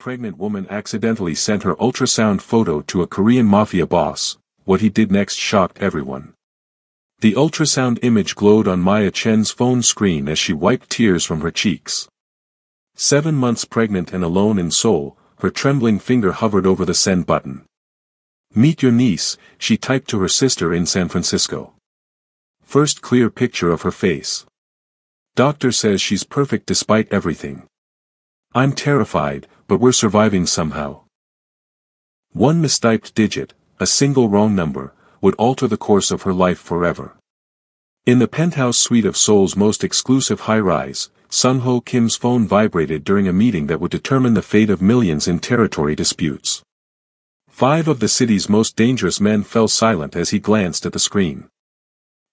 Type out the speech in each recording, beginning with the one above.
Pregnant woman accidentally sent her ultrasound photo to a Korean Mafia boss. What he did next shocked everyone. The ultrasound image glowed on Maya Chen's phone screen as she wiped tears from her cheeks. 7 months pregnant and alone in Seoul, her trembling finger hovered over the send button. "Meet your niece," she typed to her sister in San Francisco. First clear picture of her face. "Doctor says she's perfect despite everything. I'm terrified, but we're surviving somehow." One mistyped digit, a single wrong number, would alter the course of her life forever. In the penthouse suite of Seoul's most exclusive high-rise, Sun Ho Kim's phone vibrated during a meeting that would determine the fate of millions in territory disputes. 5 of the city's most dangerous men fell silent as he glanced at the screen.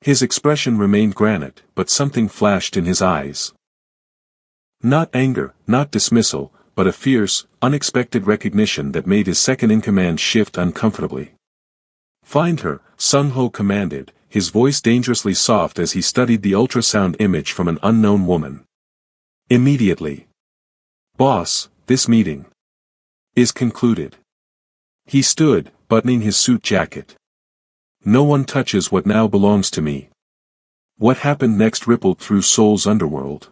His expression remained granite, but something flashed in his eyes. Not anger, not dismissal, but a fierce, unexpected recognition that made his second-in-command shift uncomfortably. "Find her," Sun Ho commanded, his voice dangerously soft as he studied the ultrasound image from an unknown woman. "Immediately." "Boss, this meeting is concluded." He stood, buttoning his suit jacket. "No one touches what now belongs to me." What happened next rippled through Seoul's underworld.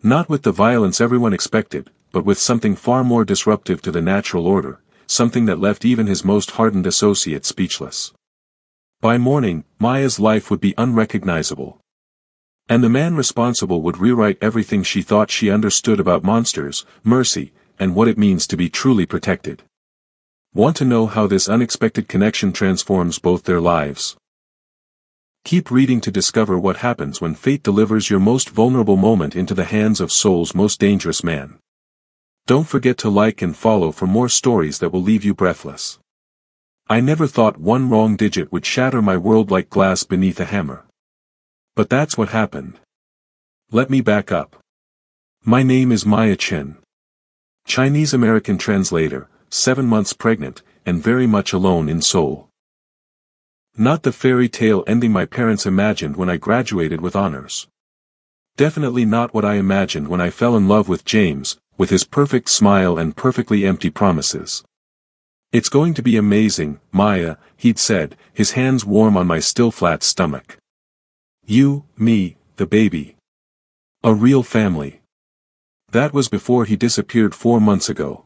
Not with the violence everyone expected, but with something far more disruptive to the natural order, something that left even his most hardened associate speechless. By morning, Maya's life would be unrecognizable. And the man responsible would rewrite everything she thought she understood about monsters, mercy, and what it means to be truly protected. Want to know how this unexpected connection transforms both their lives? Keep reading to discover what happens when fate delivers your most vulnerable moment into the hands of Seoul's most dangerous man. Don't forget to like and follow for more stories that will leave you breathless. I never thought one wrong digit would shatter my world like glass beneath a hammer. But that's what happened. Let me back up. My name is Maya Chen. Chinese-American translator, 7 months pregnant, and very much alone in Seoul. Not the fairy tale ending my parents imagined when I graduated with honors. Definitely not what I imagined when I fell in love with James, with his perfect smile and perfectly empty promises. "It's going to be amazing, Maya," he'd said, his hands warm on my still flat stomach. "You, me, the baby. A real family." That was before he disappeared 4 months ago.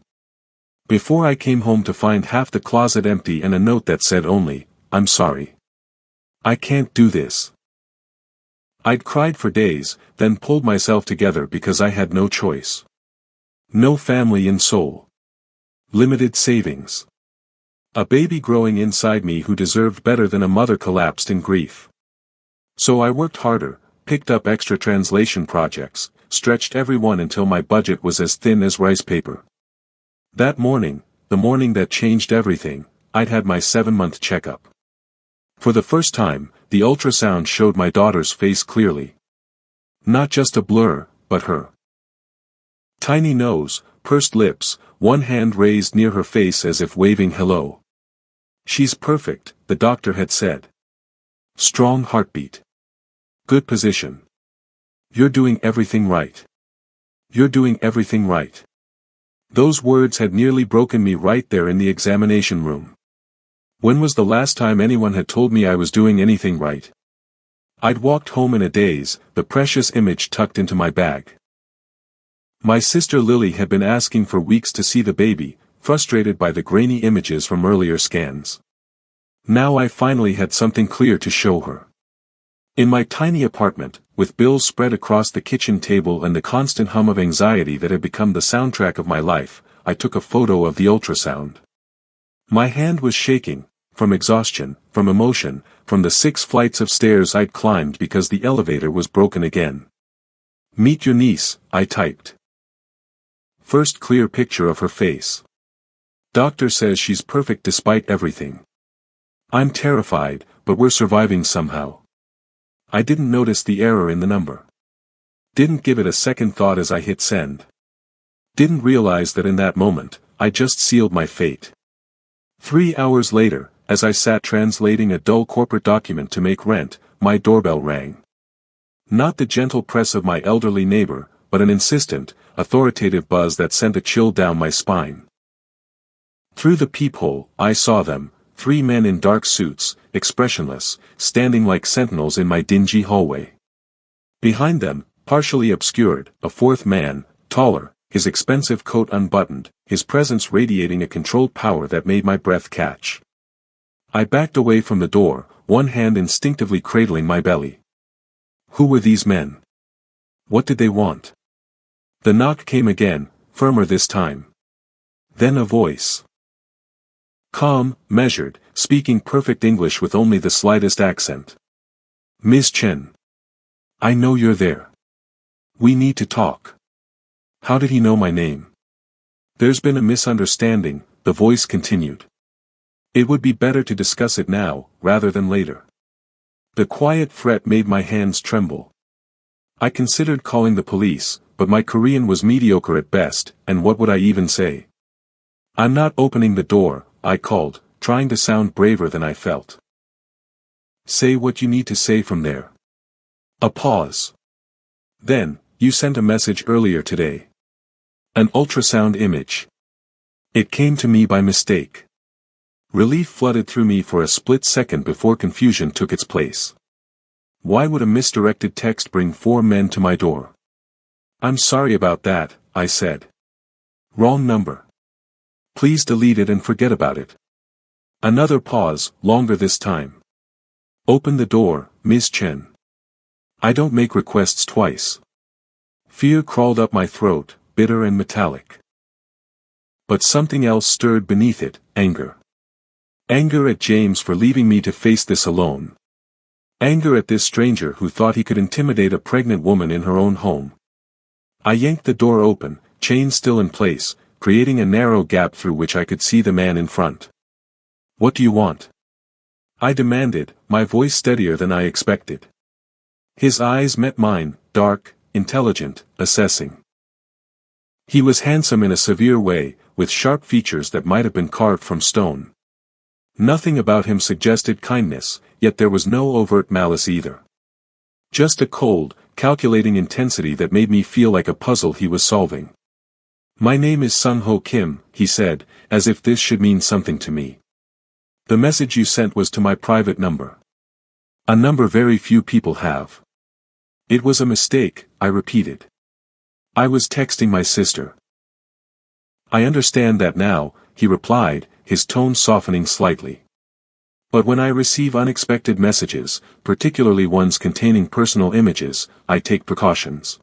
Before I came home to find half the closet empty and a note that said only, "I'm sorry. I can't do this." I'd cried for days, then pulled myself together because I had no choice. No family in Seoul. Limited savings. A baby growing inside me who deserved better than a mother collapsed in grief. So I worked harder, picked up extra translation projects, stretched every one until my budget was as thin as rice paper. That morning, the morning that changed everything, I'd had my 7-month checkup. For the first time, the ultrasound showed my daughter's face clearly. Not just a blur, but her. Tiny nose, pursed lips, one hand raised near her face as if waving hello. "She's perfect," the doctor had said. "Strong heartbeat. Good position. You're doing everything right. You're doing everything right." Those words had nearly broken me right there in the examination room. When was the last time anyone had told me I was doing anything right? I'd walked home in a daze, the precious image tucked into my bag. My sister Lily had been asking for weeks to see the baby, frustrated by the grainy images from earlier scans. Now I finally had something clear to show her. In my tiny apartment, with bills spread across the kitchen table and the constant hum of anxiety that had become the soundtrack of my life, I took a photo of the ultrasound. My hand was shaking, from exhaustion, from emotion, from the 6 flights of stairs I'd climbed because the elevator was broken again. "Meet your niece," I typed. First clear picture of her face. "Doctor says she's perfect despite everything. I'm terrified, but we're surviving somehow." I didn't notice the error in the number. Didn't give it a second thought as I hit send. Didn't realize that in that moment, I just sealed my fate. 3 hours later, as I sat translating a dull corporate document to make rent, my doorbell rang. Not the gentle press of my elderly neighbor, but an insistent, authoritative buzz that sent a chill down my spine. Through the peephole, I saw them, 3 men in dark suits, expressionless, standing like sentinels in my dingy hallway. Behind them, partially obscured, a 4th man, taller, his expensive coat unbuttoned, his presence radiating a controlled power that made my breath catch. I backed away from the door, one hand instinctively cradling my belly. Who were these men? What did they want? The knock came again, firmer this time. Then a voice. Calm, measured, speaking perfect English with only the slightest accent. Ms. Chen. I know you're there. We need to talk. How did he know my name? There's been a misunderstanding, the voice continued. It would be better to discuss it now, rather than later. The quiet threat made my hands tremble. I considered calling the police, but my Korean was mediocre at best, and what would I even say? I'm not opening the door, I called, trying to sound braver than I felt. Say what you need to say from there. A pause. Then, you sent a message earlier today. An ultrasound image. It came to me by mistake. Relief flooded through me for a split second before confusion took its place. Why would a misdirected text bring 4 men to my door? I'm sorry about that, I said. Wrong number. Please delete it and forget about it. Another pause, longer this time. Open the door, Ms. Chen. I don't make requests twice. Fear crawled up my throat, bitter and metallic. But something else stirred beneath it, anger. Anger at James for leaving me to face this alone. Anger at this stranger who thought he could intimidate a pregnant woman in her own home. I yanked the door open, chain still in place, creating a narrow gap through which I could see the man in front. What do you want? I demanded, my voice steadier than I expected. His eyes met mine, dark, intelligent, assessing. He was handsome in a severe way, with sharp features that might have been carved from stone. Nothing about him suggested kindness, yet there was no overt malice either. Just a cold, calculating intensity that made me feel like a puzzle he was solving. My name is Sung-Ho Kim, he said, as if this should mean something to me. The message you sent was to my private number. A number very few people have. It was a mistake, I repeated. I was texting my sister. I understand that now, he replied, his tone softening slightly. But when I receive unexpected messages, particularly ones containing personal images, I take precautions.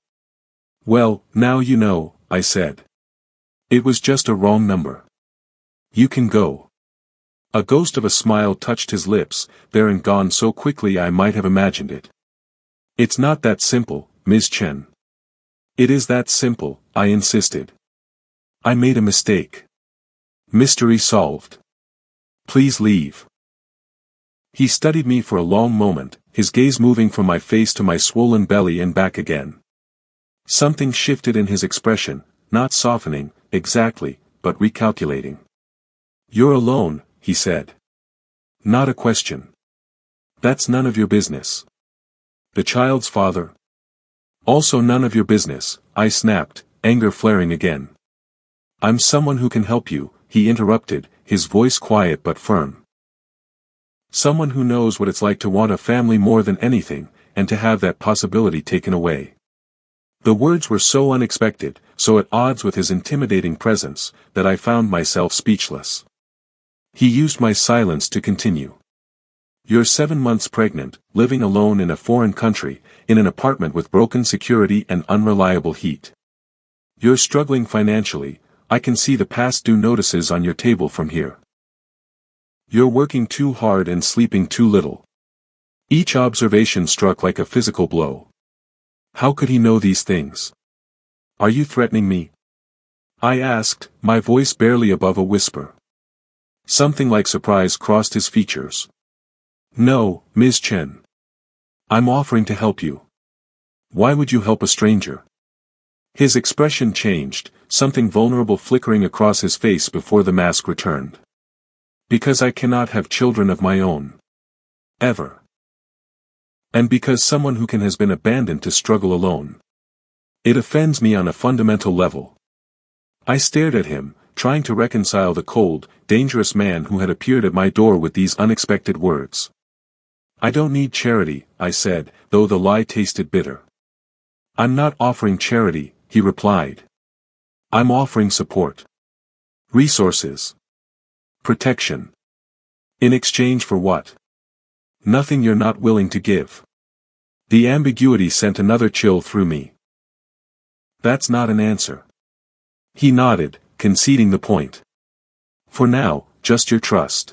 Well, now you know, I said. It was just a wrong number. You can go. A ghost of a smile touched his lips, there and gone so quickly I might have imagined it. It's not that simple, Ms. Chen. It is that simple, I insisted. I made a mistake. Mystery solved. Please leave. He studied me for a long moment, his gaze moving from my face to my swollen belly and back again. Something shifted in his expression, not softening, exactly, but recalculating. You're alone, he said. Not a question. That's none of your business. The child's father? Also none of your business, I snapped, anger flaring again. I'm someone who can help you, he interrupted, his voice quiet but firm. Someone who knows what it's like to want a family more than anything, and to have that possibility taken away. The words were so unexpected, so at odds with his intimidating presence, that I found myself speechless. He used my silence to continue. You're 7 months pregnant, living alone in a foreign country, in an apartment with broken security and unreliable heat. You're struggling financially, I can see the past due notices on your table from here. You're working too hard and sleeping too little. Each observation struck like a physical blow. How could he know these things? Are you threatening me? I asked, my voice barely above a whisper. Something like surprise crossed his features. No, Ms. Chen. I'm offering to help you. Why would you help a stranger? His expression changed, something vulnerable flickering across his face before the mask returned. Because I cannot have children of my own. Ever. And because someone who can has been abandoned to struggle alone. It offends me on a fundamental level. I stared at him, trying to reconcile the cold, dangerous man who had appeared at my door with these unexpected words. I don't need charity, I said, though the lie tasted bitter. I'm not offering charity, he replied. I'm offering support. Resources. Protection. In exchange for what? Nothing you're not willing to give. The ambiguity sent another chill through me. That's not an answer. He nodded, conceding the point. For now, just your trust.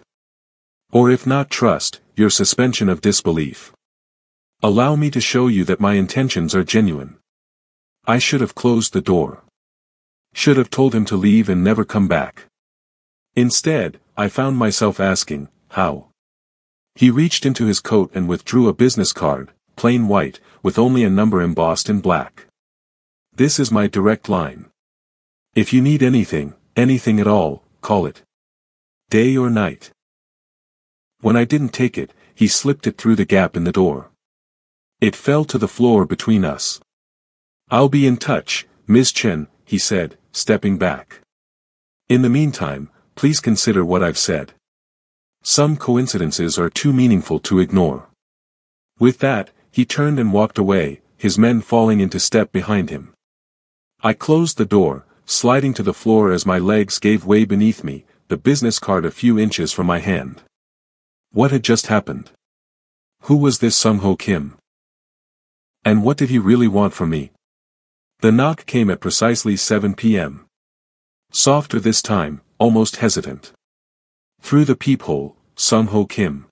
Or if not trust, your suspension of disbelief. Allow me to show you that my intentions are genuine. I should have closed the door. Should have told him to leave and never come back. Instead, I found myself asking, how? He reached into his coat and withdrew a business card, plain white, with only a number embossed in black. This is my direct line. If you need anything, anything at all, call it. Day or night. When I didn't take it, he slipped it through the gap in the door. It fell to the floor between us. I'll be in touch, Ms. Chen, he said, stepping back. In the meantime, please consider what I've said. Some coincidences are too meaningful to ignore. With that, he turned and walked away, his men falling into step behind him. I closed the door, sliding to the floor as my legs gave way beneath me, the business card a few inches from my hand. What had just happened? Who was this Sung-Ho Kim? And what did he really want from me? The knock came at precisely 7 p.m. Softer this time, almost hesitant. Through the peephole, Sung-Ho Kim.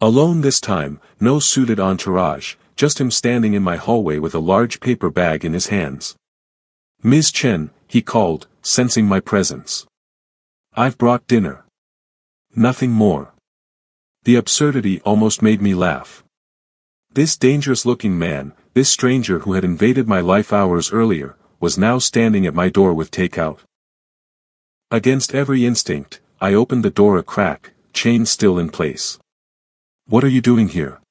Alone this time, no suited entourage, just him standing in my hallway with a large paper bag in his hands. Ms. Chen, he called, sensing my presence. I've brought dinner. Nothing more. The absurdity almost made me laugh. This dangerous-looking man, this stranger who had invaded my life hours earlier, was now standing at my door with takeout. Against every instinct, I opened the door a crack, chain still in place. What are you doing here?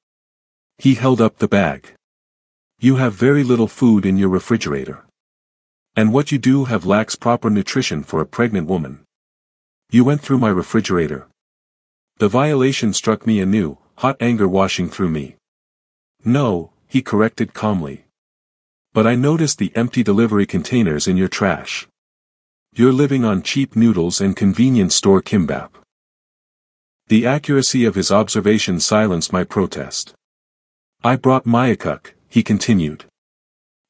He held up the bag. You have very little food in your refrigerator. And what you do have lacks proper nutrition for a pregnant woman. You went through my refrigerator. The violation struck me anew, hot anger washing through me. No, he corrected calmly. But I noticed the empty delivery containers in your trash. You're living on cheap noodles and convenience store kimbap. The accuracy of his observation silenced my protest. I brought mayakuk, he continued.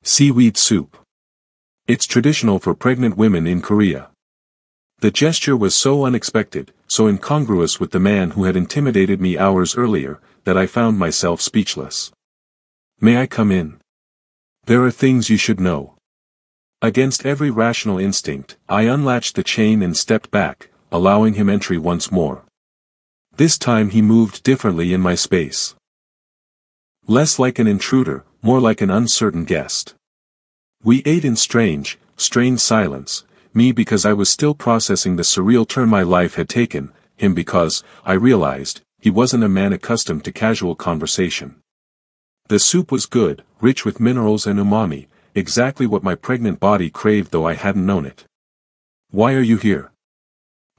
Seaweed soup. It's traditional for pregnant women in Korea. The gesture was so unexpected, so incongruous with the man who had intimidated me hours earlier, that I found myself speechless. May I come in? There are things you should know. Against every rational instinct, I unlatched the chain and stepped back, allowing him entry once more. This time he moved differently in my space. Less like an intruder, more like an uncertain guest. We ate in strained silence, me because I was still processing the surreal turn my life had taken, him because, I realized, he wasn't a man accustomed to casual conversation. The soup was good, rich with minerals and umami, exactly what my pregnant body craved though I hadn't known it. Why are you here?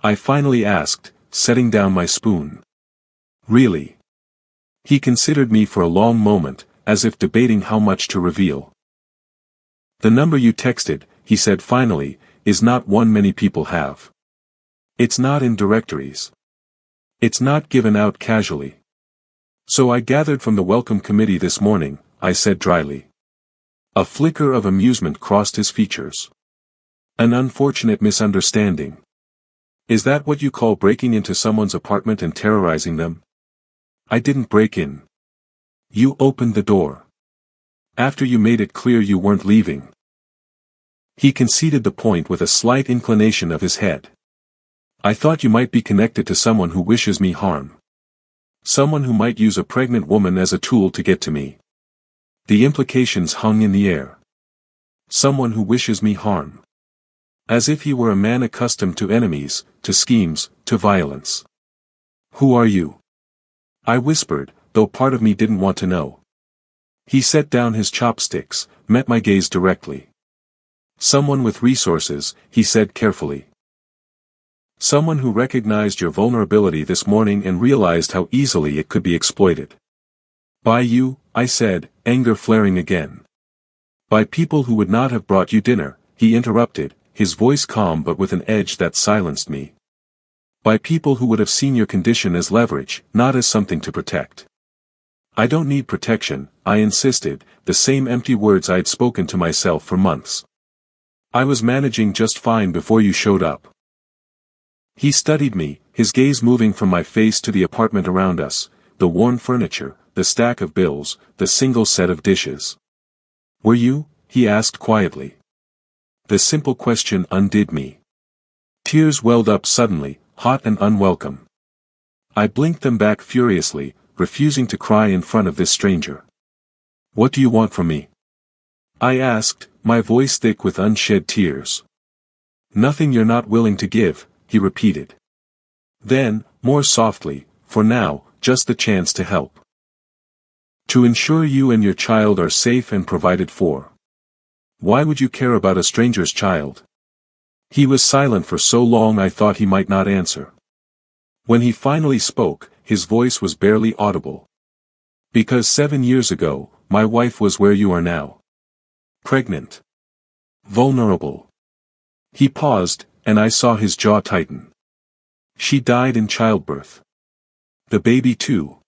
I finally asked, setting down my spoon. Really? He considered me for a long moment, as if debating how much to reveal. The number you texted, he said finally, is not one many people have. It's not in directories. It's not given out casually. So I gathered from the welcome committee this morning, I said dryly. A flicker of amusement crossed his features. An unfortunate misunderstanding. Is that what you call breaking into someone's apartment and terrorizing them? I didn't break in. You opened the door. After you made it clear you weren't leaving. He conceded the point with a slight inclination of his head. I thought you might be connected to someone who wishes me harm. Someone who might use a pregnant woman as a tool to get to me. The implications hung in the air. Someone who wishes me harm. As if he were a man accustomed to enemies, to schemes, to violence. Who are you? I whispered, though part of me didn't want to know. He set down his chopsticks, met my gaze directly. Someone with resources, he said carefully. Someone who recognized your vulnerability this morning and realized how easily it could be exploited. By you, I said, anger flaring again. By people who would not have brought you dinner, he interrupted, his voice calm but with an edge that silenced me. By people who would have seen your condition as leverage, not as something to protect. I don't need protection, I insisted, the same empty words I'd spoken to myself for months. I was managing just fine before you showed up. He studied me, his gaze moving from my face to the apartment around us, the worn furniture, the stack of bills, the single set of dishes. Were you? He asked quietly. The simple question undid me. Tears welled up suddenly, hot and unwelcome. I blinked them back furiously, refusing to cry in front of this stranger. What do you want from me? I asked, my voice thick with unshed tears. Nothing you're not willing to give, he repeated. Then, more softly, for now, just the chance to help. To ensure you and your child are safe and provided for. Why would you care about a stranger's child? He was silent for so long I thought he might not answer. When he finally spoke, his voice was barely audible. Because 7 years ago, my wife was where you are now. Pregnant. Vulnerable. He paused, and I saw his jaw tighten. She died in childbirth. The baby too.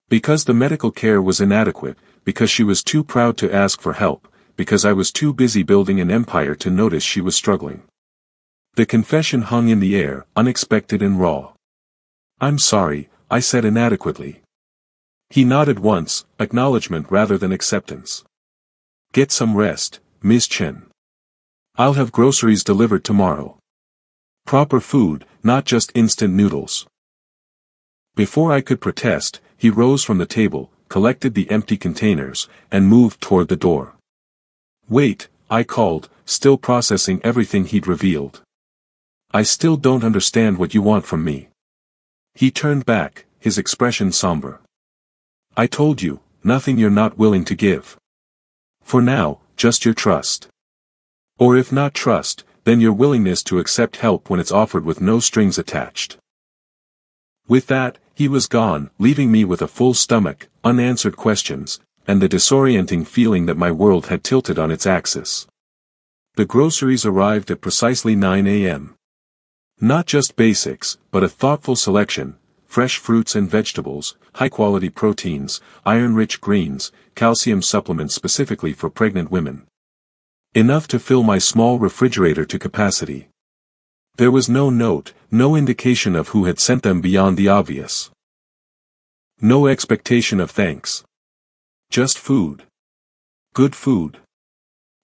Because the medical care was inadequate, because she was too proud to ask for help, because I was too busy building an empire to notice she was struggling. The confession hung in the air, unexpected and raw. I'm sorry, I said inadequately. He nodded once, acknowledgement rather than acceptance. Get some rest, Ms. Chen. I'll have groceries delivered tomorrow. Proper food, not just instant noodles. Before I could protest, he rose from the table, collected the empty containers, and moved toward the door. Wait, I called, still processing everything he'd revealed. I still don't understand what you want from me. He turned back, his expression somber. I told you, nothing you're not willing to give. For now, just your trust. Or if not trust, then your willingness to accept help when it's offered with no strings attached. With that, he was gone, leaving me with a full stomach, unanswered questions, and the disorienting feeling that my world had tilted on its axis. The groceries arrived at precisely 9 a.m. Not just basics, but a thoughtful selection, fresh fruits and vegetables, high-quality proteins, iron-rich greens, calcium supplements specifically for pregnant women. Enough to fill my small refrigerator to capacity. There was no note, no indication of who had sent them beyond the obvious. No expectation of thanks. Just food. Good food.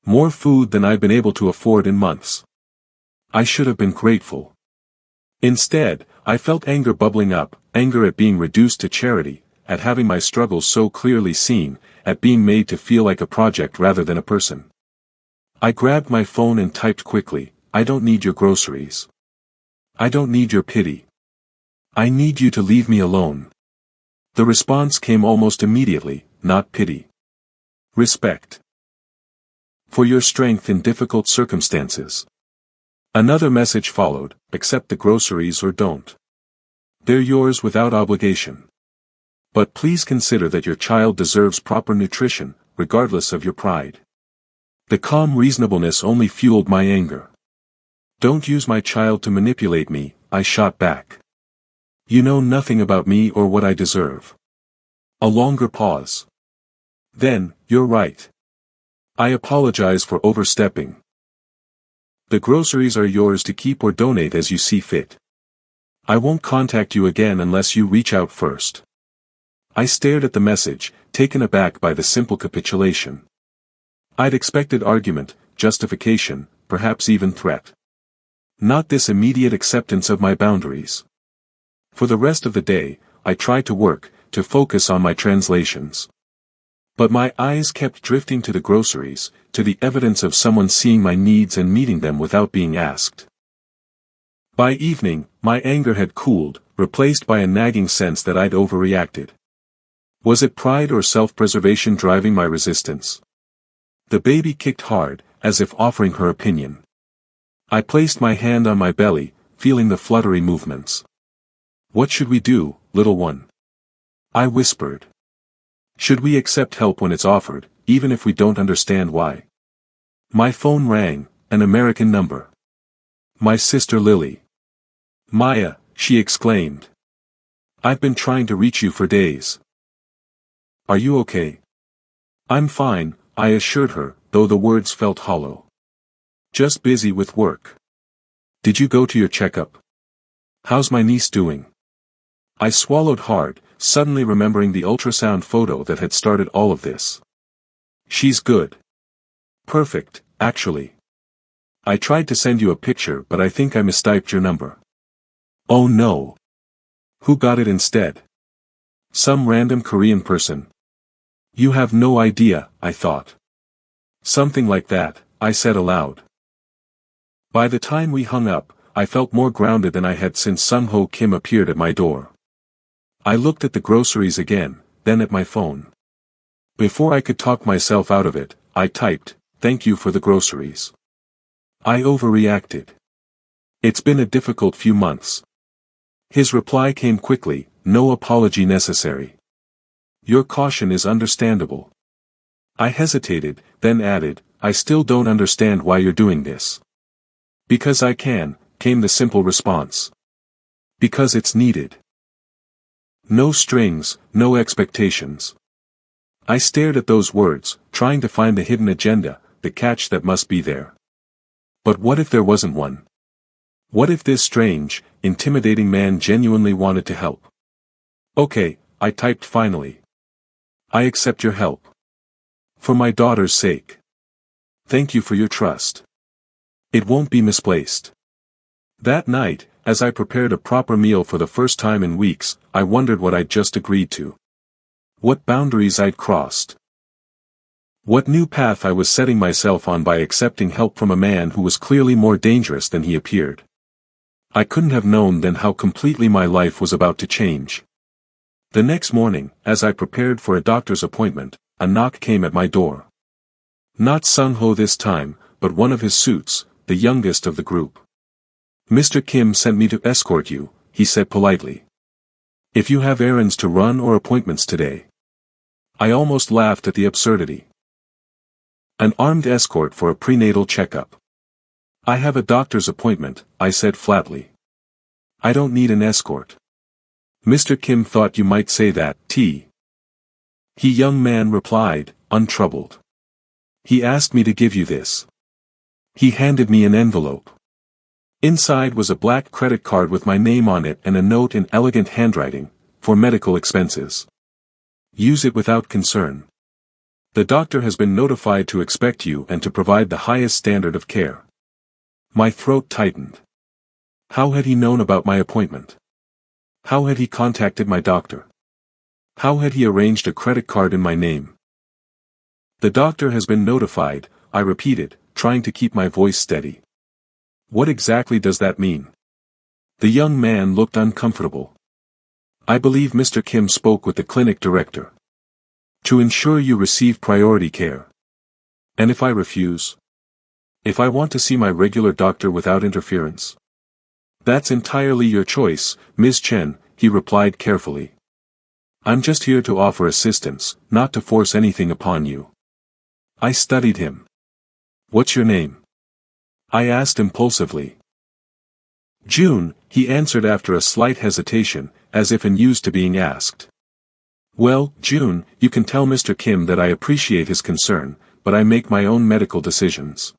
More food than I've been able to afford in months. I should have been grateful. Instead, I felt anger bubbling up, anger at being reduced to charity, at having my struggles so clearly seen, at being made to feel like a project rather than a person. I grabbed my phone and typed quickly, I don't need your groceries. I don't need your pity. I need you to leave me alone. The response came almost immediately, not pity. Respect. For your strength in difficult circumstances. Another message followed, accept the groceries or don't. They're yours without obligation. But please consider that your child deserves proper nutrition, regardless of your pride. The calm reasonableness only fueled my anger. Don't use my child to manipulate me, I shot back. You know nothing about me or what I deserve. A longer pause. Then, you're right. I apologize for overstepping. The groceries are yours to keep or donate as you see fit. I won't contact you again unless you reach out first. I stared at the message, taken aback by the simple capitulation. I'd expected argument, justification, perhaps even threat. Not this immediate acceptance of my boundaries. For the rest of the day, I tried to work, to focus on my translations. But my eyes kept drifting to the groceries, to the evidence of someone seeing my needs and meeting them without being asked. By evening, my anger had cooled, replaced by a nagging sense that I'd overreacted. Was it pride or self-preservation driving my resistance? The baby kicked hard, as if offering her opinion. I placed my hand on my belly, feeling the fluttery movements. What should we do, little one? I whispered. Should we accept help when it's offered, even if we don't understand why? My phone rang, an American number. My sister Lily. Maya, she exclaimed. I've been trying to reach you for days. Are you okay? I'm fine, I assured her, though the words felt hollow. Just busy with work. Did you go to your checkup? How's my niece doing? I swallowed hard, suddenly remembering the ultrasound photo that had started all of this. She's good. Perfect, actually. I tried to send you a picture but I think I mistyped your number. Oh no. Who got it instead? Some random Korean person. You have no idea, I thought. Something like that, I said aloud. By the time we hung up, I felt more grounded than I had since Sung-ho Kim appeared at my door. I looked at the groceries again, then at my phone. Before I could talk myself out of it, I typed, "Thank you for the groceries." I overreacted. It's been a difficult few months. His reply came quickly, no apology necessary. Your caution is understandable. I hesitated, then added, I still don't understand why you're doing this. Because I can, came the simple response. Because it's needed. No strings, no expectations. I stared at those words, trying to find the hidden agenda, the catch that must be there. But what if there wasn't one? What if this strange, intimidating man genuinely wanted to help? Okay, I typed finally. I accept your help. For my daughter's sake. Thank you for your trust. It won't be misplaced. That night, as I prepared a proper meal for the first time in weeks, I wondered what I'd just agreed to. What boundaries I'd crossed. What new path I was setting myself on by accepting help from a man who was clearly more dangerous than he appeared. I couldn't have known then how completely my life was about to change. The next morning, as I prepared for a doctor's appointment, a knock came at my door. Not Sung-ho this time, but one of his suits, the youngest of the group. Mr. Kim sent me to escort you, he said politely. If you have errands to run or appointments today. I almost laughed at the absurdity. An armed escort for a prenatal checkup. I have a doctor's appointment, I said flatly. I don't need an escort. Mr. Kim thought you might say that, He young man replied, untroubled. He asked me to give you this. He handed me an envelope. Inside was a black credit card with my name on it and a note in elegant handwriting, for medical expenses. Use it without concern. The doctor has been notified to expect you and to provide the highest standard of care. My throat tightened. How had he known about my appointment? How had he contacted my doctor? How had he arranged a credit card in my name? The doctor has been notified, I repeated, trying to keep my voice steady. What exactly does that mean? The young man looked uncomfortable. I believe Mr. Kim spoke with the clinic director. To ensure you receive priority care. And if I refuse? If I want to see my regular doctor without interference? That's entirely your choice, Ms. Chen, he replied carefully. I'm just here to offer assistance, not to force anything upon you. I studied him. What's your name? I asked impulsively. June, he answered after a slight hesitation, as if unused to being asked. Well, June, you can tell Mr. Kim that I appreciate his concern, but I make my own medical decisions.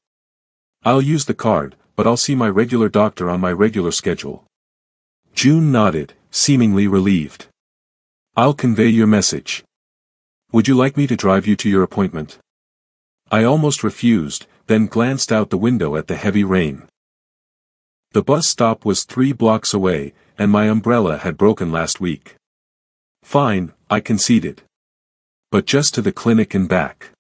I'll use the card, but I'll see my regular doctor on my regular schedule. June nodded, seemingly relieved. I'll convey your message. Would you like me to drive you to your appointment? I almost refused, then glanced out the window at the heavy rain. The bus stop was 3 blocks away, and my umbrella had broken last week. Fine, I conceded. But just to the clinic and back.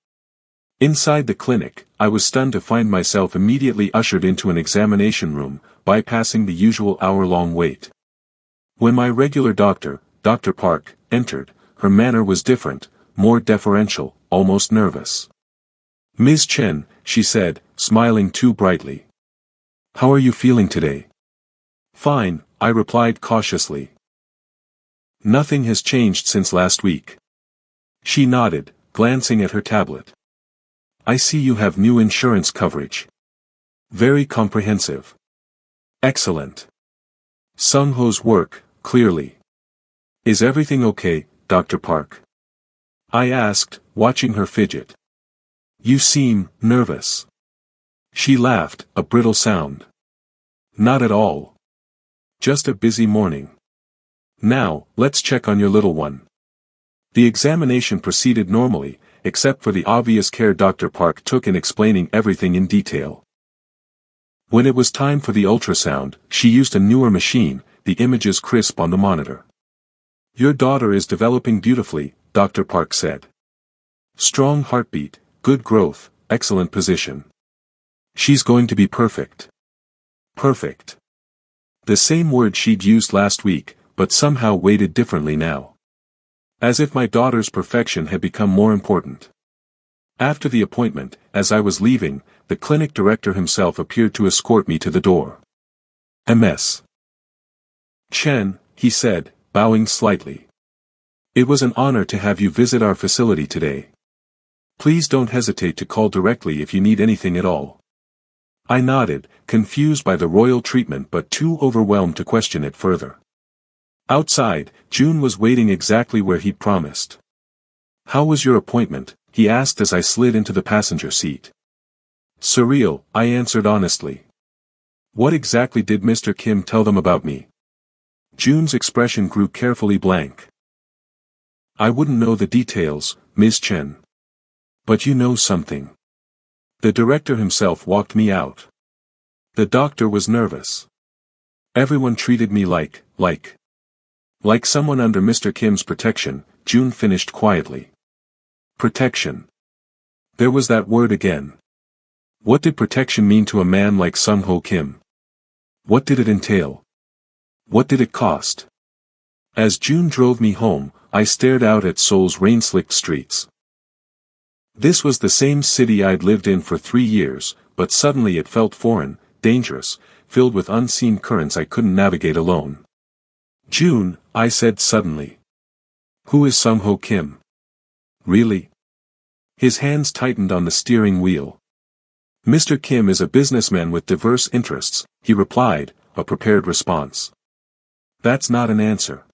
Inside the clinic, I was stunned to find myself immediately ushered into an examination room, bypassing the usual hour-long wait. When my regular doctor, Dr. Park, entered, her manner was different, more deferential, almost nervous. "Ms. Chen," she said, smiling too brightly. "How are you feeling today?" "Fine," I replied cautiously. "Nothing has changed since last week." She nodded, glancing at her tablet. "I see you have new insurance coverage. Very comprehensive. Excellent. Sung-ho's work, clearly. Is everything okay, Dr. Park?" I asked, watching her fidget. "You seem nervous." She laughed, a brittle sound. "Not at all. Just a busy morning. Now, let's check on your little one." The examination proceeded normally, except for the obvious care Dr. Park took in explaining everything in detail. When it was time for the ultrasound, she used a newer machine, the images crisp on the monitor. "Your daughter is developing beautifully," Dr. Park said. "Strong heartbeat, good growth, excellent position. She's going to be perfect." Perfect. The same word she'd used last week, but somehow weighted differently now. As if my daughter's perfection had become more important. After the appointment, as I was leaving, the clinic director himself appeared to escort me to the door. "Ms. Chen," he said, bowing slightly. "It was an honor to have you visit our facility today. Please don't hesitate to call directly if you need anything at all." I nodded, confused by the royal treatment but too overwhelmed to question it further. Outside, June was waiting exactly where he'd promised. "How was your appointment?" he asked as I slid into the passenger seat. "Surreal," I answered honestly. "What exactly did Mr. Kim tell them about me?" June's expression grew carefully blank. "I wouldn't know the details, Ms. Chen. But you know something." The director himself walked me out. The doctor was nervous. "Everyone treated me like someone under Mr. Kim's protection," June finished quietly. Protection. There was that word again. What did protection mean to a man like Sung-ho Kim? What did it entail? What did it cost? As June drove me home, I stared out at Seoul's rain-slicked streets. This was the same city I'd lived in for 3 years, but suddenly it felt foreign, dangerous, filled with unseen currents I couldn't navigate alone. "June," I said suddenly. "Who is Sung-ho Kim?" "Really?" His hands tightened on the steering wheel. "Mr. Kim is a businessman with diverse interests," he replied, a prepared response. "That's not an answer."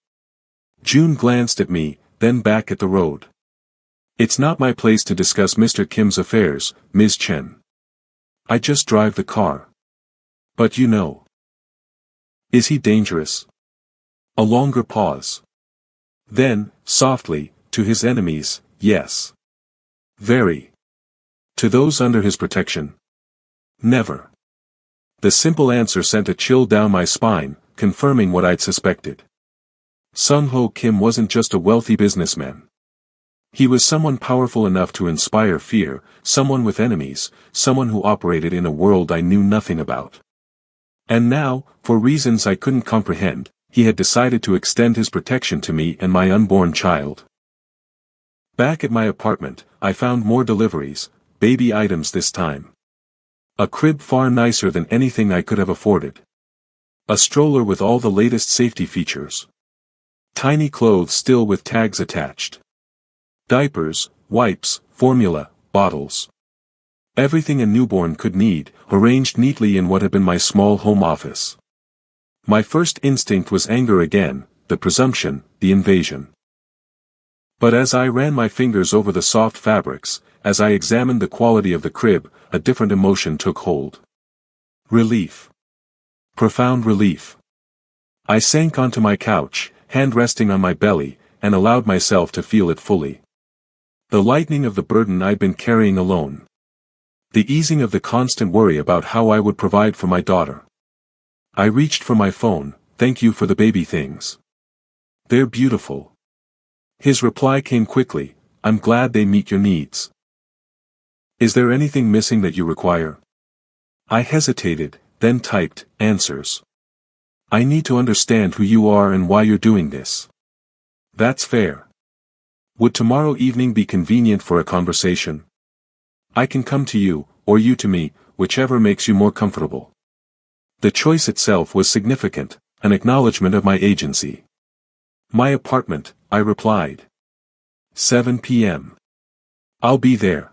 June glanced at me, then back at the road. "It's not my place to discuss Mr. Kim's affairs, Ms. Chen. I just drive the car. But you know. Is he dangerous?" A longer pause. Then, softly, "To his enemies, yes. Very. To those under his protection? Never." The simple answer sent a chill down my spine, confirming what I'd suspected. Sung-ho Kim wasn't just a wealthy businessman. He was someone powerful enough to inspire fear, someone with enemies, someone who operated in a world I knew nothing about. And now, for reasons I couldn't comprehend, he had decided to extend his protection to me and my unborn child. Back at my apartment, I found more deliveries, baby items this time. A crib far nicer than anything I could have afforded. A stroller with all the latest safety features. Tiny clothes still with tags attached. Diapers, wipes, formula, bottles. Everything a newborn could need, arranged neatly in what had been my small home office. My first instinct was anger again, the presumption, the invasion. But as I ran my fingers over the soft fabrics, as I examined the quality of the crib, a different emotion took hold. Relief. Profound relief. I sank onto my couch, hand resting on my belly, and allowed myself to feel it fully. The lightening of the burden I'd been carrying alone. The easing of the constant worry about how I would provide for my daughter. I reached for my phone. "Thank you for the baby things. They're beautiful." His reply came quickly, "I'm glad they meet your needs. Is there anything missing that you require?" I hesitated, then typed, "Answers. I need to understand who you are and why you're doing this." "That's fair. Would tomorrow evening be convenient for a conversation? I can come to you, or you to me, whichever makes you more comfortable. The choice itself was significant, an acknowledgement of my agency. My apartment, I replied. 7 p.m. I'll be there.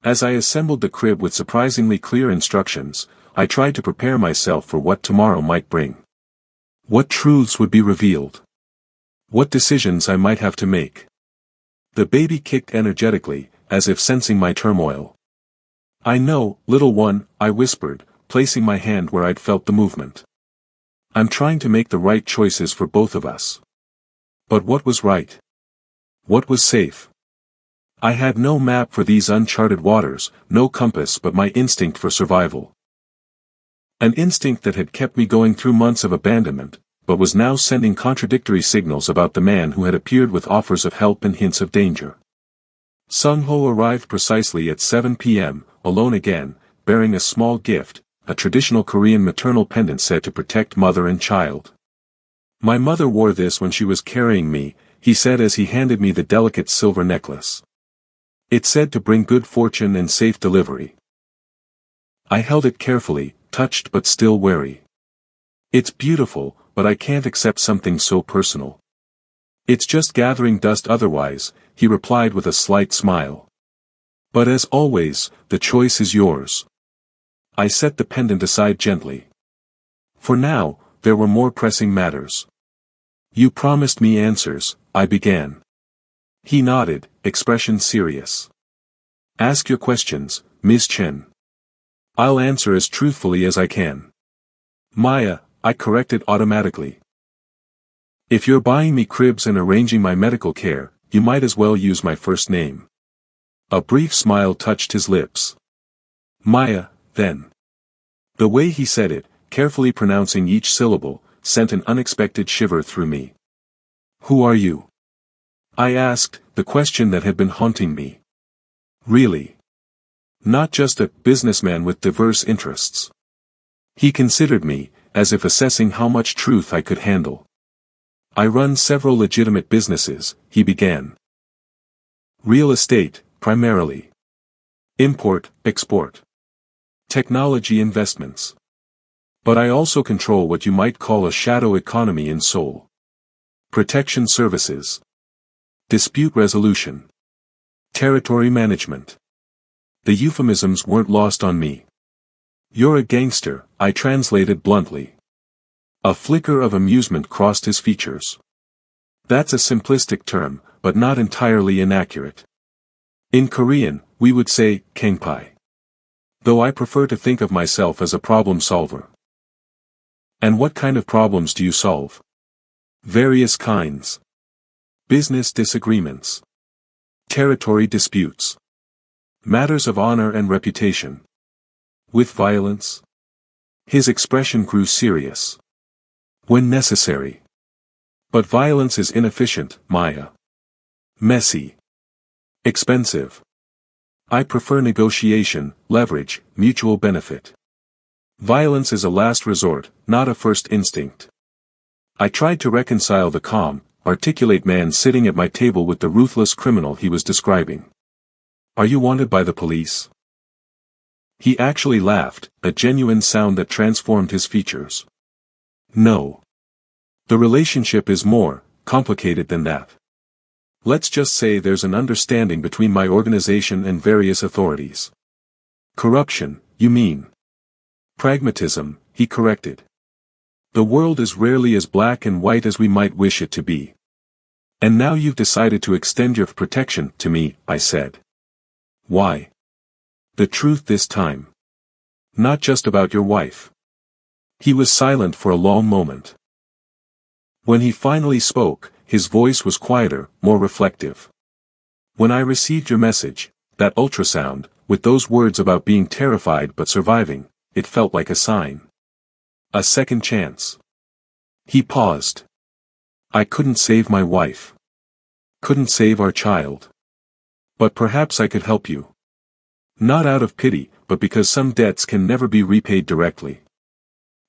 As I assembled the crib with surprisingly clear instructions, I tried to prepare myself for what tomorrow might bring. What truths would be revealed? What decisions I might have to make? The baby kicked energetically, as if sensing my turmoil. I know, little one, I whispered, placing my hand where I'd felt the movement. I'm trying to make the right choices for both of us. But what was right? What was safe? I had no map for these uncharted waters, no compass but my instinct for survival. An instinct that had kept me going through months of abandonment, but was now sending contradictory signals about the man who had appeared with offers of help and hints of danger. Sung-ho arrived precisely at 7 p.m., alone again, bearing a small gift, a traditional Korean maternal pendant said to protect mother and child. My mother wore this when she was carrying me, he said as he handed me the delicate silver necklace. It said to bring good fortune and safe delivery. I held it carefully, touched but still wary. It's beautiful, but I can't accept something so personal. It's just gathering dust otherwise, he replied with a slight smile. But as always, the choice is yours. I set the pendant aside gently. For now, there were more pressing matters. You promised me answers, I began. He nodded, expression serious. Ask your questions, Ms. Chen. I'll answer as truthfully as I can. Maya, I corrected automatically. If you're buying me cribs and arranging my medical care, you might as well use my first name. A brief smile touched his lips. Maya, then. The way he said it, carefully pronouncing each syllable, sent an unexpected shiver through me. Who are you? I asked, the question that had been haunting me. Really? Not just a businessman with diverse interests. He considered me, as if assessing how much truth I could handle. I run several legitimate businesses, he began. Real estate, primarily. Import, export. Technology investments. But I also control what you might call a shadow economy in Seoul. Protection services. Dispute resolution. Territory management. The euphemisms weren't lost on me. You're a gangster, I translated bluntly. A flicker of amusement crossed his features. That's a simplistic term, but not entirely inaccurate. In Korean, we would say, kangpai. Though I prefer to think of myself as a problem solver. And what kind of problems do you solve? Various kinds. Business disagreements. Territory disputes. Matters of honor and reputation. With violence? His expression grew serious. When necessary. But violence is inefficient, Maya. Messy. Expensive. I prefer negotiation, leverage, mutual benefit. Violence is a last resort, not a first instinct. I tried to reconcile the calm, articulate man sitting at my table with the ruthless criminal he was describing. Are you wanted by the police? He actually laughed, a genuine sound that transformed his features. No. The relationship is more complicated than that. Let's just say there's an understanding between my organization and various authorities. Corruption, you mean? Pragmatism, he corrected. The world is rarely as black and white as we might wish it to be. And now you've decided to extend your protection to me, I said. Why? The truth this time. Not just about your wife. He was silent for a long moment. When he finally spoke, his voice was quieter, more reflective. When I received your message, that ultrasound, with those words about being terrified but surviving, it felt like a sign. A second chance. He paused. I couldn't save my wife. Couldn't save our child. But perhaps I could help you. Not out of pity, but because some debts can never be repaid directly.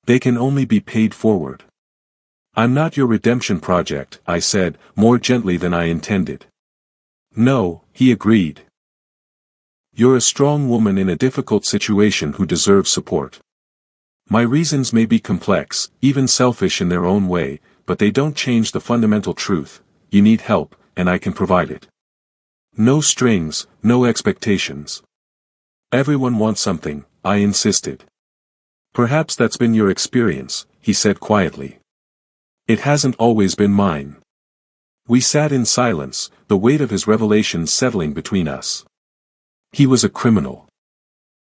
They can only be paid forward. I'm not your redemption project, I said, more gently than I intended. No, he agreed. You're a strong woman in a difficult situation who deserves support. My reasons may be complex, even selfish in their own way, but they don't change the fundamental truth: you need help, and I can provide it. No strings, no expectations. Everyone wants something, I insisted. Perhaps that's been your experience, he said quietly. It hasn't always been mine. We sat in silence, the weight of his revelations settling between us. He was a criminal.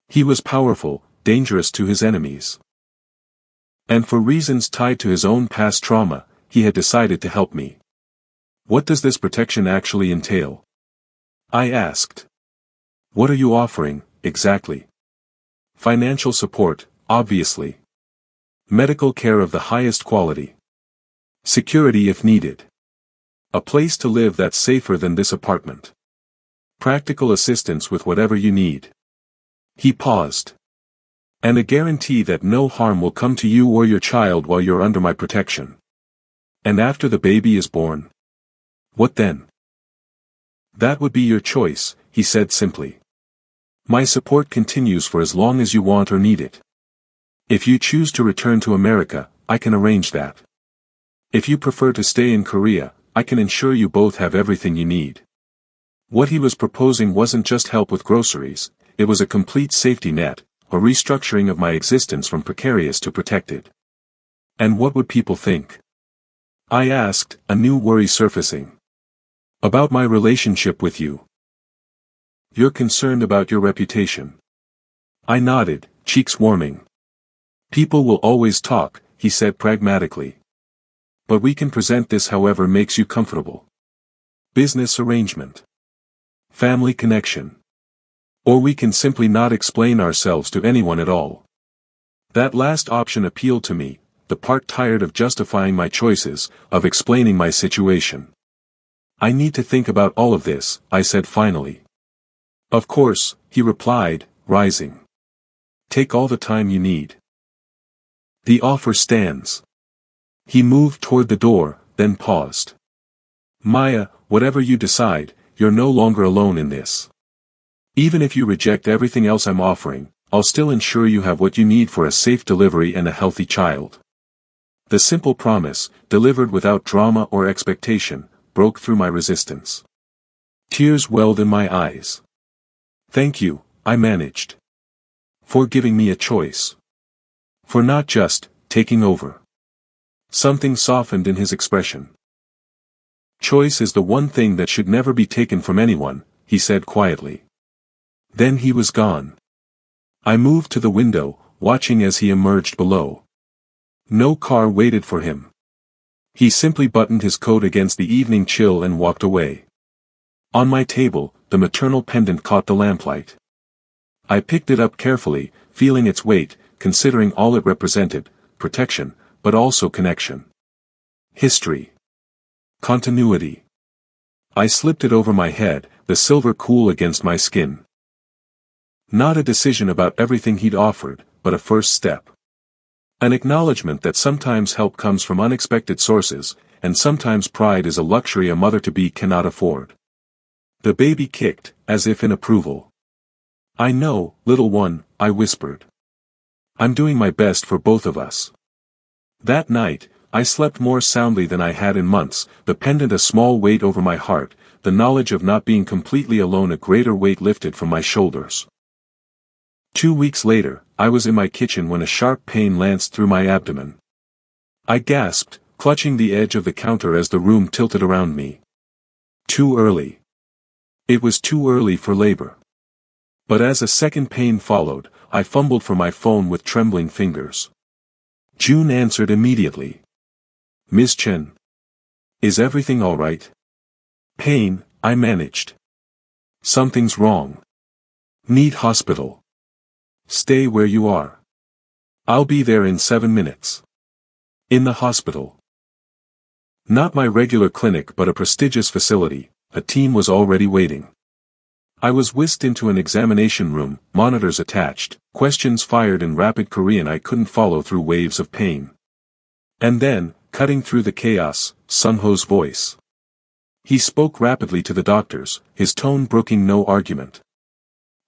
He was powerful, dangerous to his enemies. And for reasons tied to his own past trauma, he had decided to help me. What does this protection actually entail? I asked. What are you offering, exactly? Financial support, obviously. Medical care of the highest quality. Security if needed. A place to live that's safer than this apartment. Practical assistance with whatever you need. He paused. And a guarantee that no harm will come to you or your child while you're under my protection. And after the baby is born? What then? That would be your choice, he said simply. My support continues for as long as you want or need it. If you choose to return to America, I can arrange that. If you prefer to stay in Korea, I can ensure you both have everything you need. What he was proposing wasn't just help with groceries, it was a complete safety net, a restructuring of my existence from precarious to protected. And what would people think? I asked, a new worry surfacing. About my relationship with you. You're concerned about your reputation. I nodded, cheeks warming. People will always talk, he said pragmatically. But we can present this however makes you comfortable. Business arrangement. Family connection. Or we can simply not explain ourselves to anyone at all. That last option appealed to me, the part tired of justifying my choices, of explaining my situation. I need to think about all of this, I said finally. Of course, he replied, rising. Take all the time you need. The offer stands. He moved toward the door, then paused. Maya, whatever you decide, you're no longer alone in this. Even if you reject everything else I'm offering, I'll still ensure you have what you need for a safe delivery and a healthy child. The simple promise, delivered without drama or expectation, broke through my resistance. Tears welled in my eyes. Thank you, I managed. For giving me a choice. For not just taking over. Something softened in his expression. Choice is the one thing that should never be taken from anyone, he said quietly. Then he was gone. I moved to the window, watching as he emerged below. No car waited for him. He simply buttoned his coat against the evening chill and walked away. On my table, the maternal pendant caught the lamplight. I picked it up carefully, feeling its weight, considering all it represented, protection, but also connection. History. Continuity. I slipped it over my head, the silver cool against my skin. Not a decision about everything he'd offered, but a first step. An acknowledgement that sometimes help comes from unexpected sources, and sometimes pride is a luxury a mother-to-be cannot afford. The baby kicked, as if in approval. I know, little one, I whispered. I'm doing my best for both of us. That night, I slept more soundly than I had in months, the pendant a small weight over my heart, the knowledge of not being completely alone a greater weight lifted from my shoulders. 2 weeks later, I was in my kitchen when a sharp pain lanced through my abdomen. I gasped, clutching the edge of the counter as the room tilted around me. Too early. It was too early for labor. But as a second pain followed, I fumbled for my phone with trembling fingers. June answered immediately. Ms. Chen. Is everything all right? Pain, I managed. Something's wrong. Need hospital. Stay where you are. I'll be there in 7 minutes. In the hospital. Not my regular clinic but a prestigious facility, a team was already waiting. I was whisked into an examination room, monitors attached, questions fired in rapid Korean I couldn't follow through waves of pain. And then, cutting through the chaos, Sung-ho's voice. He spoke rapidly to the doctors, his tone brooking no argument.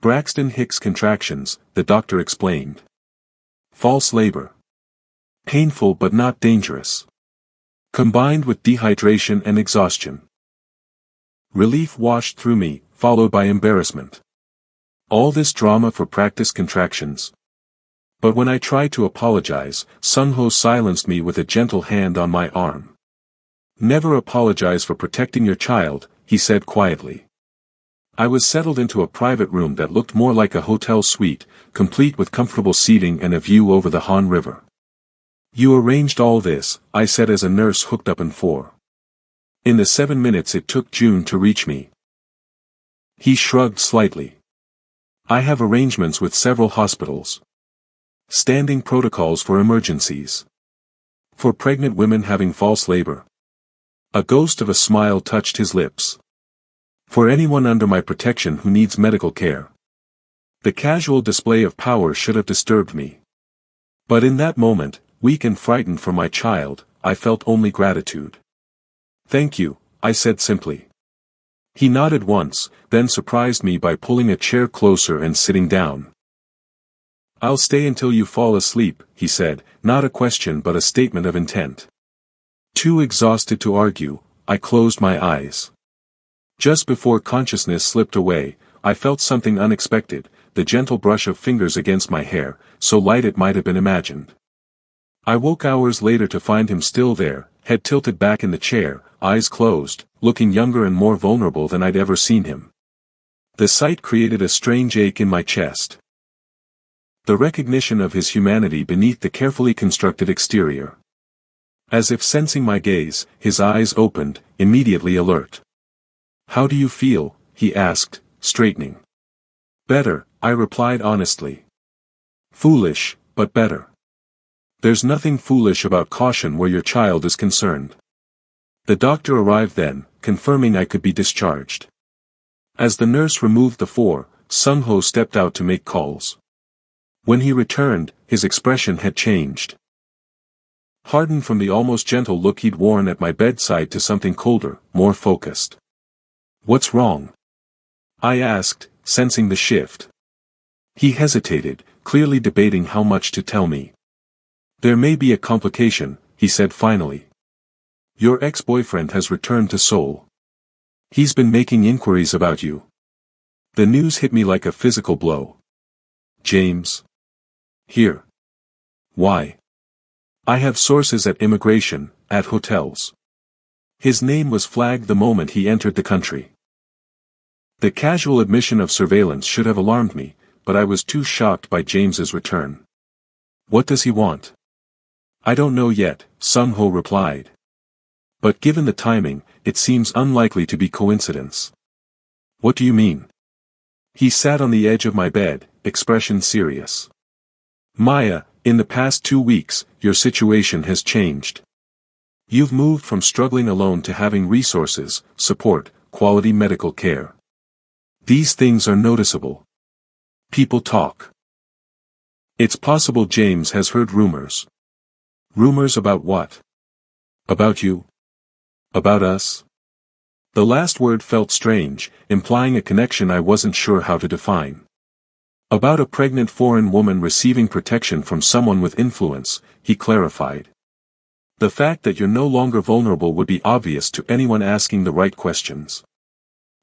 Braxton Hicks contractions, the doctor explained. False labor. Painful but not dangerous. Combined with dehydration and exhaustion. Relief washed through me, followed by embarrassment. All this drama for practice contractions. But when I tried to apologize, Sung-ho silenced me with a gentle hand on my arm. Never apologize for protecting your child, he said quietly. I was settled into a private room that looked more like a hotel suite, complete with comfortable seating and a view over the Han River. You arranged all this, I said as a nurse hooked up in 4. In the 7 minutes it took June to reach me. He shrugged slightly. I have arrangements with several hospitals. Standing protocols for emergencies. For pregnant women having false labor. A ghost of a smile touched his lips. For anyone under my protection who needs medical care. The casual display of power should have disturbed me. But in that moment, weak and frightened for my child, I felt only gratitude. Thank you, I said simply. He nodded once, then surprised me by pulling a chair closer and sitting down. I'll stay until you fall asleep, he said, not a question but a statement of intent. Too exhausted to argue, I closed my eyes. Just before consciousness slipped away, I felt something unexpected, the gentle brush of fingers against my hair, so light it might have been imagined. I woke hours later to find him still there, head tilted back in the chair, eyes closed, looking younger and more vulnerable than I'd ever seen him. The sight created a strange ache in my chest. The recognition of his humanity beneath the carefully constructed exterior. As if sensing my gaze, his eyes opened, immediately alert. How do you feel? He asked, straightening. Better, I replied honestly. Foolish, but better. There's nothing foolish about caution where your child is concerned. The doctor arrived then, confirming I could be discharged. As the nurse removed the 4, Sung-ho stepped out to make calls. When he returned, his expression had changed. Hardened from the almost gentle look he'd worn at my bedside to something colder, more focused. What's wrong? I asked, sensing the shift. He hesitated, clearly debating how much to tell me. There may be a complication, he said finally. Your ex-boyfriend has returned to Seoul. He's been making inquiries about you. The news hit me like a physical blow. James. Here. Why? I have sources at immigration, at hotels. His name was flagged the moment he entered the country. The casual admission of surveillance should have alarmed me, but I was too shocked by James's return. What does he want? I don't know yet, Sung-ho replied. But given the timing, it seems unlikely to be coincidence. What do you mean? He sat on the edge of my bed, expression serious. Maya, in the past 2 weeks, your situation has changed. You've moved from struggling alone to having resources, support, quality medical care. These things are noticeable. People talk. It's possible James has heard rumors. Rumors about what? About you? About us? The last word felt strange, implying a connection I wasn't sure how to define. About a pregnant foreign woman receiving protection from someone with influence, he clarified. The fact that you're no longer vulnerable would be obvious to anyone asking the right questions.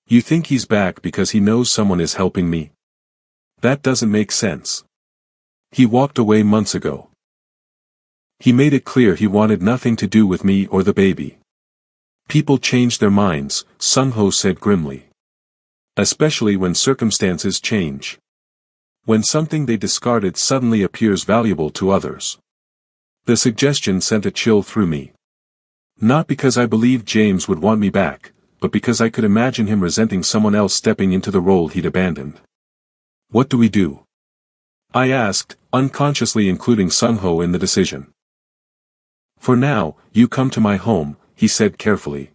You think he's back because he knows someone is helping me? That doesn't make sense. He walked away months ago. He made it clear he wanted nothing to do with me or the baby. People change their minds, Sung-ho said grimly. Especially when circumstances change. When something they discarded suddenly appears valuable to others. The suggestion sent a chill through me. Not because I believed James would want me back, but because I could imagine him resenting someone else stepping into the role he'd abandoned. What do we do? I asked, unconsciously including Sung-ho in the decision. For now, you come to my home, he said carefully.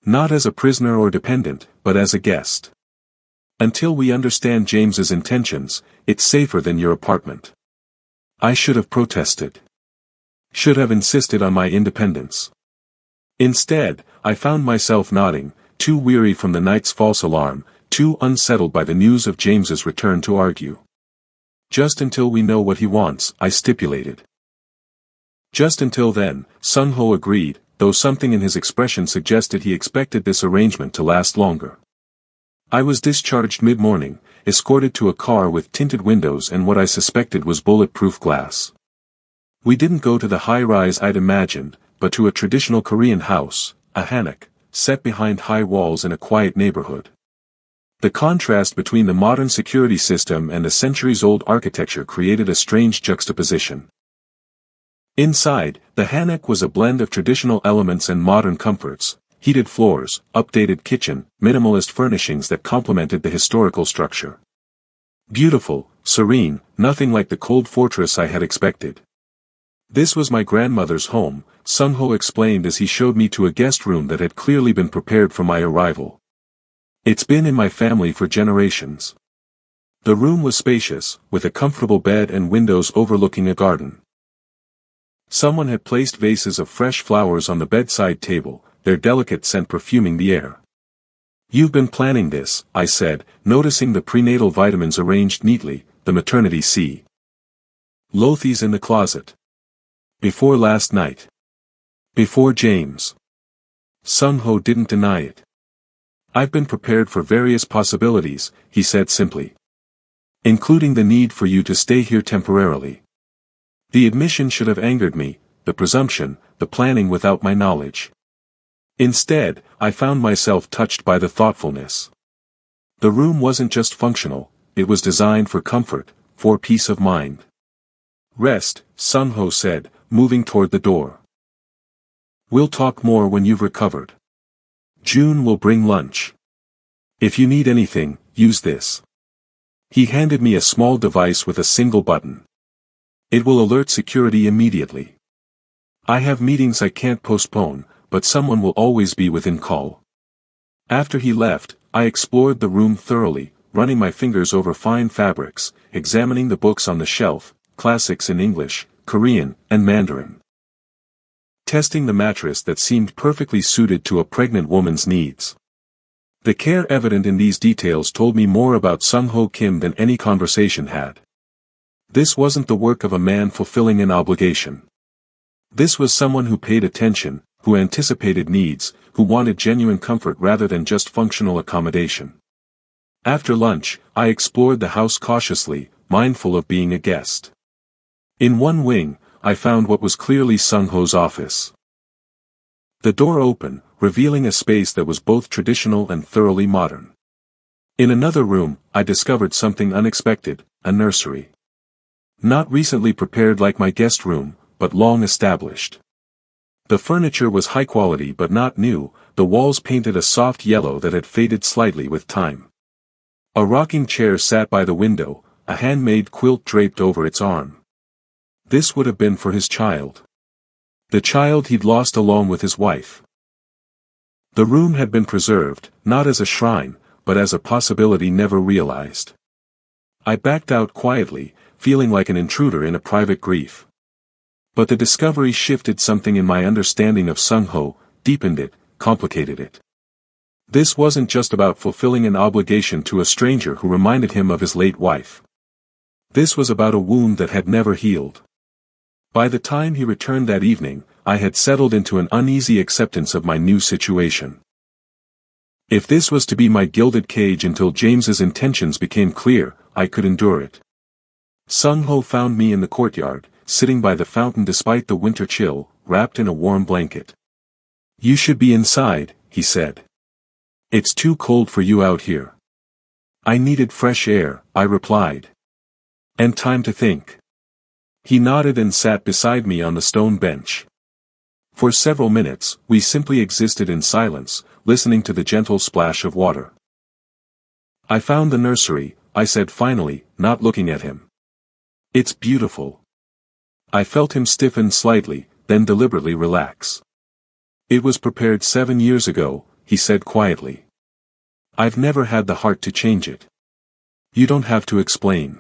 Not as a prisoner or dependent, but as a guest. Until we understand James's intentions, it's safer than your apartment. I should have protested. should have insisted on my independence. Instead, I found myself nodding, too weary from the night's false alarm, too unsettled by the news of James's return to argue. Just until we know what he wants, I stipulated. Just until then, Sung-ho agreed, though something in his expression suggested he expected this arrangement to last longer. I was discharged mid-morning, escorted to a car with tinted windows and what I suspected was bulletproof glass. We didn't go to the high-rise I'd imagined, but to a traditional Korean house, a hanok, set behind high walls in a quiet neighborhood. The contrast between the modern security system and the centuries-old architecture created a strange juxtaposition. Inside, the hanok was a blend of traditional elements and modern comforts, heated floors, updated kitchen, minimalist furnishings that complemented the historical structure. Beautiful, serene, nothing like the cold fortress I had expected. This was my grandmother's home, Sung-ho explained as he showed me to a guest room that had clearly been prepared for my arrival. It's been in my family for generations. The room was spacious, with a comfortable bed and windows overlooking a garden. Someone had placed vases of fresh flowers on the bedside table, their delicate scent perfuming the air. You've been planning this, I said, noticing the prenatal vitamins arranged neatly, the maternity C. Lothies in the closet. Before last night. Before James. Sung-ho didn't deny it. I've been prepared for various possibilities, he said simply. Including the need for you to stay here temporarily. The admission should have angered me, the presumption, the planning without my knowledge. Instead, I found myself touched by the thoughtfulness. The room wasn't just functional, it was designed for comfort, for peace of mind. Rest, Sung-ho said, moving toward the door. We'll talk more when you've recovered. June will bring lunch. If you need anything, use this. He handed me a small device with a single button. It will alert security immediately. I have meetings I can't postpone, but someone will always be within call. After he left, I explored the room thoroughly, running my fingers over fine fabrics, examining the books on the shelf, classics in English, Korean, and Mandarin. Testing the mattress that seemed perfectly suited to a pregnant woman's needs. The care evident in these details told me more about Sung-ho Kim than any conversation had. This wasn't the work of a man fulfilling an obligation. This was someone who paid attention, who anticipated needs, who wanted genuine comfort rather than just functional accommodation. After lunch, I explored the house cautiously, mindful of being a guest. In one wing, I found what was clearly Sung-ho's office. The door opened, revealing a space that was both traditional and thoroughly modern. In another room, I discovered something unexpected, a nursery. Not recently prepared like my guest room, but long established. The furniture was high quality but not new, the walls painted a soft yellow that had faded slightly with time. A rocking chair sat by the window, a handmade quilt draped over its arm. This would have been for his child. The child he'd lost along with his wife. The room had been preserved, not as a shrine, but as a possibility never realized. I backed out quietly, feeling like an intruder in a private grief. But the discovery shifted something in my understanding of Sung-ho, deepened it, complicated it. This wasn't just about fulfilling an obligation to a stranger who reminded him of his late wife. This was about a wound that had never healed. By the time he returned that evening, I had settled into an uneasy acceptance of my new situation. If this was to be my gilded cage until James's intentions became clear, I could endure it. Sung-ho found me in the courtyard, sitting by the fountain despite the winter chill, wrapped in a warm blanket. You should be inside, he said. It's too cold for you out here. I needed fresh air, I replied. And time to think. He nodded and sat beside me on the stone bench. For several minutes, we simply existed in silence, listening to the gentle splash of water. I found the nursery, I said finally, not looking at him. It's beautiful. I felt him stiffen slightly, then deliberately relax. It was prepared 7 years ago, he said quietly. I've never had the heart to change it. You don't have to explain.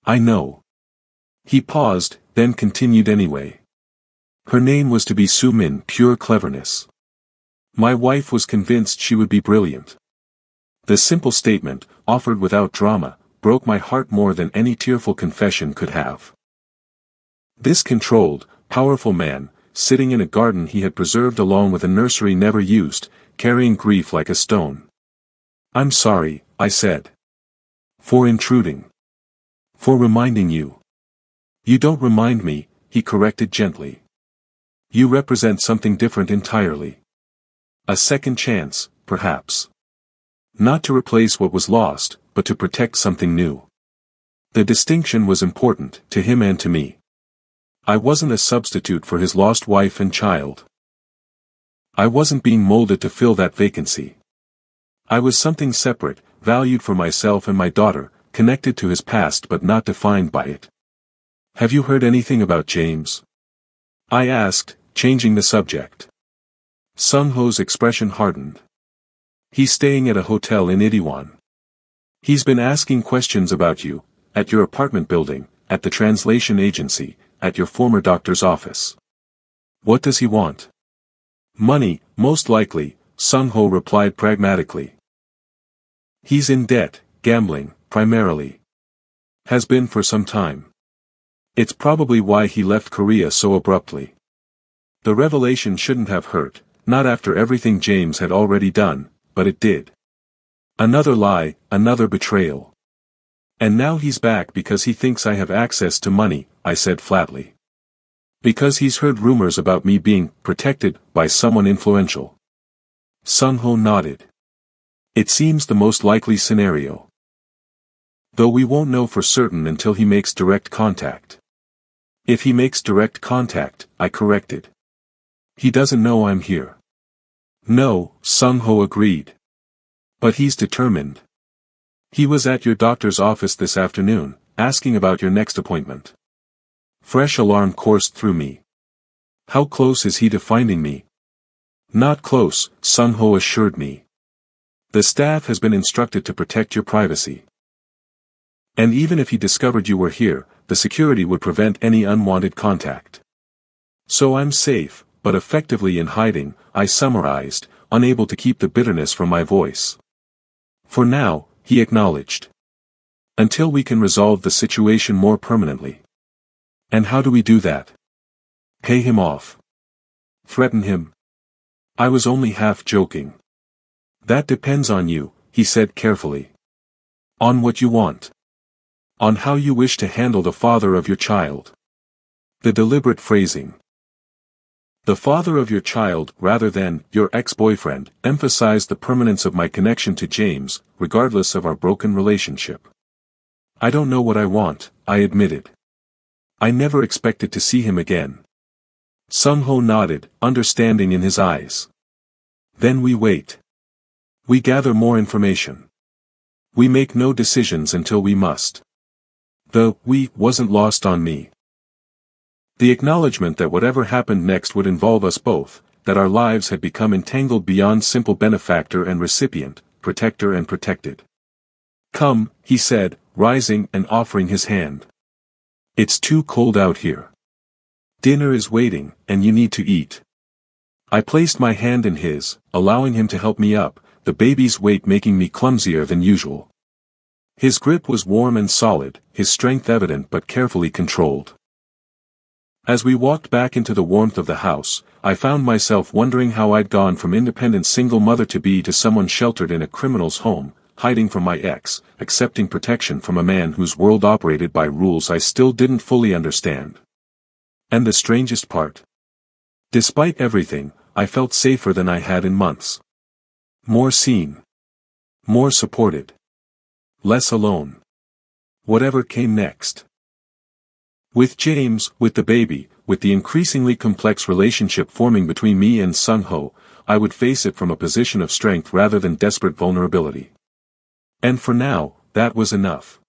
I know. He paused, then continued anyway. Her name was to be Su Min, pure cleverness. My wife was convinced she would be brilliant. The simple statement, offered without drama, broke my heart more than any tearful confession could have. This controlled, powerful man, sitting in a garden he had preserved along with a nursery never used, carrying grief like a stone. "I'm sorry," I said. "For intruding. For reminding you." "You don't remind me," he corrected gently. "You represent something different entirely. A second chance, perhaps. Not to replace what was lost, but to protect something new." The distinction was important, to him and to me. I wasn't a substitute for his lost wife and child. I wasn't being molded to fill that vacancy. I was something separate, valued for myself and my daughter, connected to his past but not defined by it. "Have you heard anything about James?" I asked, changing the subject. Sung-ho's expression hardened. "He's staying at a hotel in Itaewon. He's been asking questions about you, at your apartment building, at the translation agency, at your former doctor's office." "What does he want?" "Money, most likely," Sung-ho replied pragmatically. "He's in debt, gambling, primarily. Has been for some time. It's probably why he left Korea so abruptly." The revelation shouldn't have hurt, not after everything James had already done, but it did. Another lie, another betrayal. "And now he's back because he thinks I have access to money," I said flatly. "Because he's heard rumors about me being protected by someone influential." Sung-ho nodded. "It seems the most likely scenario. Though we won't know for certain until he makes direct contact." "If he makes direct contact," I corrected. "He doesn't know I'm here." "No," Sung-ho agreed. "But he's determined. He was at your doctor's office this afternoon, asking about your next appointment." Fresh alarm coursed through me. "How close is he to finding me?" "Not close," Sung-ho assured me. "The staff has been instructed to protect your privacy. And even if he discovered you were here, the security would prevent any unwanted contact. So I'm safe, but effectively in hiding," I summarized, unable to keep the bitterness from my voice. "For now," he acknowledged. "Until we can resolve the situation more permanently." "And how do we do that?" "Pay him off. Threaten him." I was only half joking. "That depends on you," he said carefully. "On what you want. On how you wish to handle the father of your child." The deliberate phrasing. "The father of your child," rather than "your ex-boyfriend," emphasized the permanence of my connection to James, regardless of our broken relationship. "I don't know what I want," I admitted. "I never expected to see him again." Sung-ho nodded, understanding in his eyes. "Then we wait. We gather more information. We make no decisions until we must." The "we" wasn't lost on me. The acknowledgement that whatever happened next would involve us both, that our lives had become entangled beyond simple benefactor and recipient, protector and protected. "Come," he said, rising and offering his hand. "It's too cold out here. Dinner is waiting, and you need to eat." I placed my hand in his, allowing him to help me up, the baby's weight making me clumsier than usual. His grip was warm and solid, his strength evident but carefully controlled. As we walked back into the warmth of the house, I found myself wondering how I'd gone from independent single mother-to-be to someone sheltered in a criminal's home, hiding from my ex, accepting protection from a man whose world operated by rules I still didn't fully understand. And the strangest part? Despite everything, I felt safer than I had in months. More seen. More supported. Less alone. Whatever came next. With James, with the baby, with the increasingly complex relationship forming between me and Sung-ho, I would face it from a position of strength rather than desperate vulnerability. And for now, that was enough.